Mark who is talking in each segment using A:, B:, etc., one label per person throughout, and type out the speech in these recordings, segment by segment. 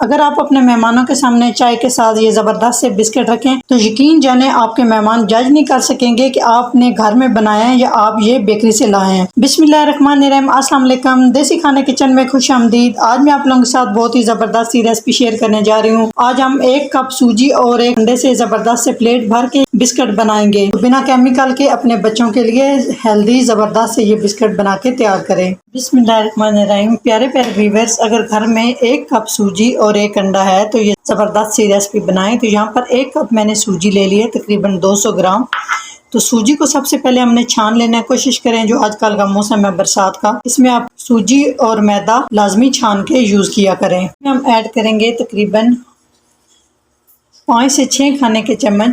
A: अगर आप अपने मेहमानों के सामने चाय के साथ ये ज़बरदस्त से बिस्किट रखें तो यकीन जाने आपके मेहमान जज नहीं कर सकेंगे कि आपने घर में बनाया है या आप ये बेकरी से लाए हैं। बिस्मिल्लाहिर्रहमानिर्रहीम, अस्सलाम वालेकुम। देसी खाने किचन में खुश आमदीद। आज मैं आप लोगों के साथ बहुत ही ज़बरदस्त सी रेसिपी शेयर करने जा रही हूँ। आज हम 1 कप सूजी और 1 अंडे से ज़बरदस्त से प्लेट भर के बिस्किट बनाएंगे। तो बिना केमिकल के अपने बच्चों के लिए हेल्दी ज़बरदस्त से ये बिस्किट बना के तैयार करें। बिस्मिल्लाहिर्रहमानिर्रहीम। प्यारे प्यारे व्यूअर्स, अगर घर में 1 कप सूजी और 1 अंडा है तो ये ज़बरदस्त सी रेसिपी बनाएं। तो यहाँ पर 1 कप मैंने सूजी ले ली है, तकरीबन 200 ग्राम। तो सूजी को सबसे पहले हमने छान लेना है। कोशिश करें, जो आजकल का मौसम है बरसात का, इसमें आप सूजी और मैदा लाजमी छान के यूज़ किया करें। हम ऐड करेंगे तकरीबन 5 से 6 खाने के चम्मच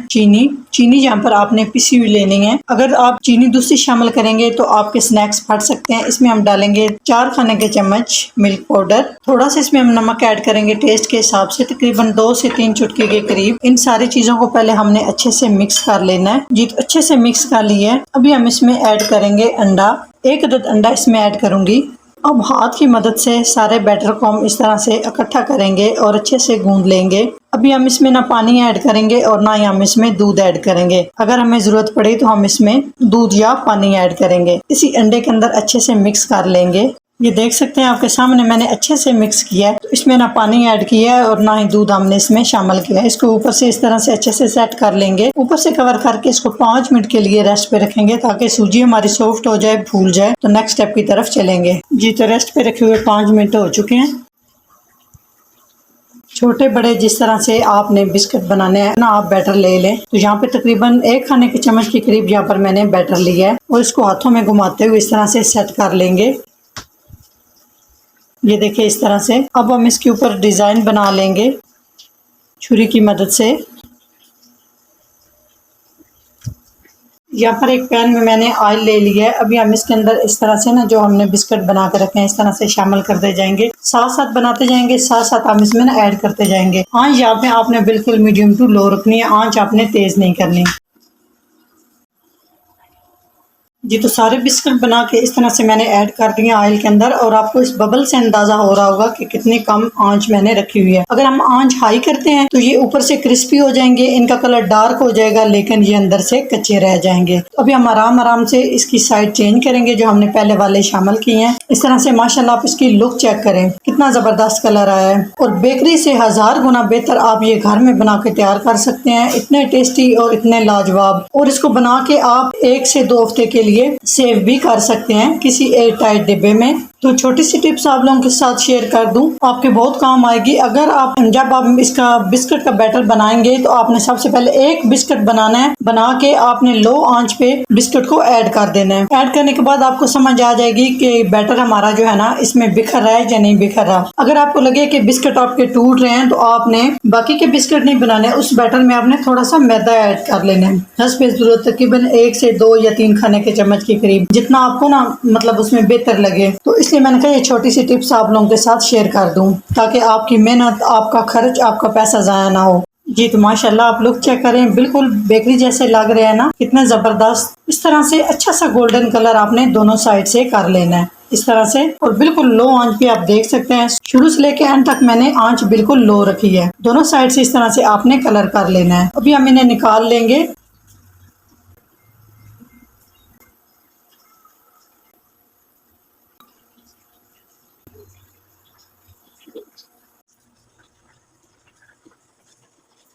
A: चीनी यहाँ पर आपने पिसी हुई लेनी है। अगर आप चीनी दूसरी शामिल करेंगे तो आपके स्नैक्स फट सकते हैं। इसमें हम डालेंगे 4 खाने के चम्मच मिल्क पाउडर। थोड़ा सा इसमें हम नमक ऐड करेंगे टेस्ट के हिसाब से, तकरीबन 2 से 3 चुटकी के करीब। इन सारी चीज़ों को पहले हमने अच्छे से मिक्स कर लेना है। जी, तो अच्छे से मिक्स कर लिया है। अभी हम इसमें ऐड करेंगे अंडा। 1 अदद अंडा इसमें ऐड करूँगी। अब हाथ की मदद से सारे बैटर को हम इस तरह से इकट्ठा करेंगे और अच्छे से गूंद लेंगे। अभी हम इसमें ना पानी ऐड करेंगे और ना ही हम इसमें दूध ऐड करेंगे। अगर हमें ज़रूरत पड़े तो हम इसमें दूध या पानी ऐड करेंगे। इसी अंडे के अंदर अच्छे से मिक्स कर लेंगे। ये देख सकते हैं आपके सामने मैंने अच्छे से मिक्स किया है। तो इसमें ना पानी ऐड किया है और ना ही दूध हमने इसमें शामिल किया है। इसको ऊपर से इस तरह से अच्छे से सेट कर लेंगे। ऊपर से कवर करके इसको 5 मिनट के लिए रेस्ट पे रखेंगे ताकि सूजी हमारी सॉफ्ट हो जाए, फूल जाए। तो नेक्स्ट स्टेप की तरफ चलेंगे। जी, तो रेस्ट पे रखे हुए 5 मिनट हो चुके हैं। छोटे बड़े जिस तरह से आपने बिस्किट बनाने हैं ना, आप बैटर ले लें। तो यहाँ पे तकरीबन 1 खाने के चम्मच के करीब यहाँ पर मैंने बैटर लिया है और इसको हाथों में घुमाते हुए इस तरह से सेट कर लेंगे। ये देखिए इस तरह से। अब हम इसके ऊपर डिज़ाइन बना लेंगे छुरी की मदद से। यहाँ पर एक पैन में मैंने ऑयल ले लिया है। अभी हम इसके अंदर इस तरह से ना, जो हमने बिस्किट बना कर रखे हैं, इस तरह से शामिल करते जाएंगे। साथ साथ बनाते जाएंगे, साथ साथ हम इसमें ना ऐड करते जाएंगे। आंच यहाँ पे आपने बिल्कुल मीडियम टू लो रखनी है, आंच आपने तेज नहीं करनी। जी, तो सारे बिस्किट बना के इस तरह से मैंने ऐड कर दिए ऑयल के अंदर और आपको इस बबल से अंदाजा हो रहा होगा कि कितनी कम आंच मैंने रखी हुई है। अगर हम आंच हाई करते हैं तो ये ऊपर से क्रिस्पी हो जाएंगे, इनका कलर डार्क हो जाएगा, लेकिन ये अंदर से कच्चे रह जाएंगे। तो अभी हम आराम आराम से इसकी साइड चेंज करेंगे जो हमने पहले वाले शामिल किए हैं। इस तरह से माशाल्लाह आप इसकी लुक चेक करें, कितना जबरदस्त कलर आया है। और बेकरी से 1000 गुना बेहतर आप ये घर में बना के तैयार कर सकते हैं। इतने टेस्टी और इतने लाजवाब। और इसको बना के आप 1 से 2 हफ्ते के लिए सेव भी कर सकते हैं किसी एयर टाइट डिब्बे में। तो छोटी सी टिप्स आप लोगों के साथ शेयर कर दूं, आपके बहुत काम आएगी। अगर आप जब आप इसका बिस्किट का बैटर बनाएंगे तो आपने सबसे पहले 1 बिस्किट बनाना है। बना के आपने लो आंच पे बिस्किट को ऐड कर देना है। ऐड करने के बाद आपको समझ आ जाएगी कि बैटर हमारा जो है ना, इसमें बिखर रहा है या नहीं बिखर रहा। अगर आपको लगे कि बिस्किट आपके टूट रहे हैं तो आपने बाकी के बिस्किट नहीं बनाने, उस बैटर में आपने थोड़ा सा मैदा ऐड कर लेना है। 10 पे जरूरत तकरीबन 1 से 2 या 3 खाने के चम्मच के करीब, जितना आपको ना मतलब उसमें बेहतर लगे। तो इसलिए मैंने कहा ये छोटी सी टिप्स आप लोगों के साथ शेयर कर दूं ताकि आपकी मेहनत, आपका खर्च, आपका पैसा ज़ाया ना हो। जी, तो माशाल्लाह आप लुक चेक करें, बिल्कुल बेकरी जैसे लग रहे हैं ना, कितने ज़बरदस्त। इस तरह से अच्छा सा गोल्डन कलर आपने दोनों साइड से कर लेना है इस तरह से। और बिल्कुल लो आंच पे आप देख सकते हैं, शुरू से लेके एंड तक मैंने आंच बिल्कुल लो रखी है। दोनों साइड से इस तरह से आपने कलर कर लेना है। अभी हम इन्हें निकाल लेंगे।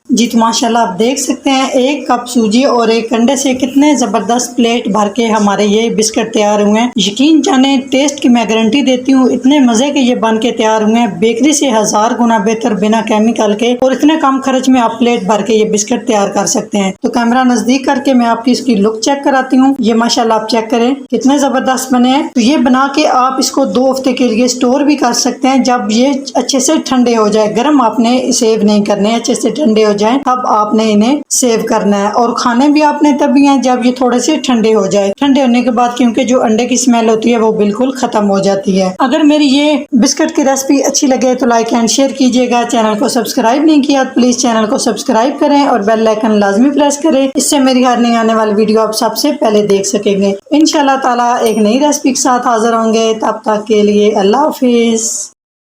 A: जी, तो माशाल्लाह आप देख सकते हैं 1 कप सूजी और 1 अंडे से कितने ज़बरदस्त प्लेट भर के हमारे ये बिस्किट तैयार हुए हैं। यकीन जाने टेस्ट की मैं गारंटी देती हूँ, इतने मज़े के ये बन के तैयार हुए हैं। बेकरी से 1000 गुना बेहतर, बिना केमिकल के, और इतने कम खर्च में आप प्लेट भर के ये बिस्किट तैयार कर सकते हैं। तो कैमरा नज़दीक करके मैं आपकी इसकी लुक चेक कराती हूँ। ये माशाल्लाह आप चेक करें कितने ज़बरदस्त बने हैं। तो ये बना के आप इसको 2 हफ्ते के लिए स्टोर भी कर सकते हैं। जब ये अच्छे से ठंडे हो जाए, गर्म आपने सेव नहीं करने, अच्छे से ठंडे हो जाए तब आपने इन्हें सेव करना है। और खाने भी आपने तभी हैं जब ये थोड़े से ठंडे हो जाए। ठंडे होने के बाद क्योंकि जो अंडे की स्मेल होती है वो बिल्कुल खत्म हो जाती है। अगर मेरी ये बिस्किट की रेसिपी अच्छी लगे तो लाइक एंड शेयर कीजिएगा। चैनल को सब्सक्राइब नहीं किया तो प्लीज चैनल को सब्सक्राइब करें और बेल आइकन लाजमी प्रेस करें। इससे मेरी हर नई आने वाली वीडियो आप सबसे पहले देख सकेंगे। इंशाल्लाह ताला एक नई रेसिपी के साथ हाजिर होंगे। तब तक के लिए अल्लाह हाफिज।